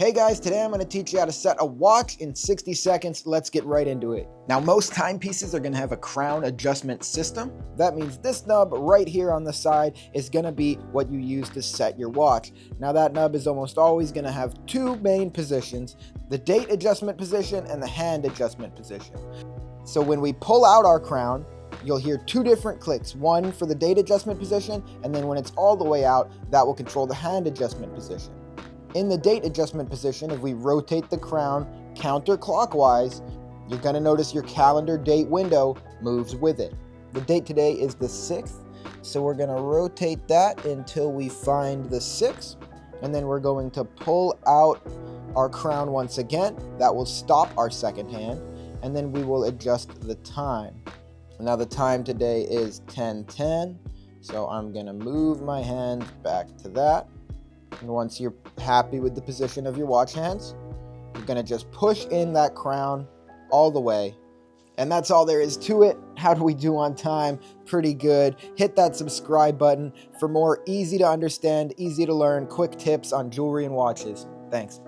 Hey guys, today I'm going to teach you how to set a watch in 60 seconds. Let's get right into it. Now, most timepieces are going to have a crown adjustment system. That means this nub right here on the side is going to be what you use to set your watch. Now, that nub is almost always going to have two main positions, the date adjustment position and the hand adjustment position. So when we pull out our crown, you'll hear two different clicks, one for the date adjustment position, and then when it's all the way out, that will control the hand adjustment position. In the date adjustment position, if we rotate the crown counterclockwise, you're going to notice your calendar date window moves with it. The date today is the 6th, so we're going to rotate that until we find the 6th, and then we're going to pull out our crown once again. That will stop our second hand, and then we will adjust the time. Now the time today is 10:10, so I'm going to move my hand back to that. And once you're happy with the position of your watch hands, you're going to just push in that crown all the way. And that's all there is to it. How do we do on time? Pretty good. Hit that subscribe button for more easy to understand, easy to learn, quick tips on jewelry and watches. Thanks.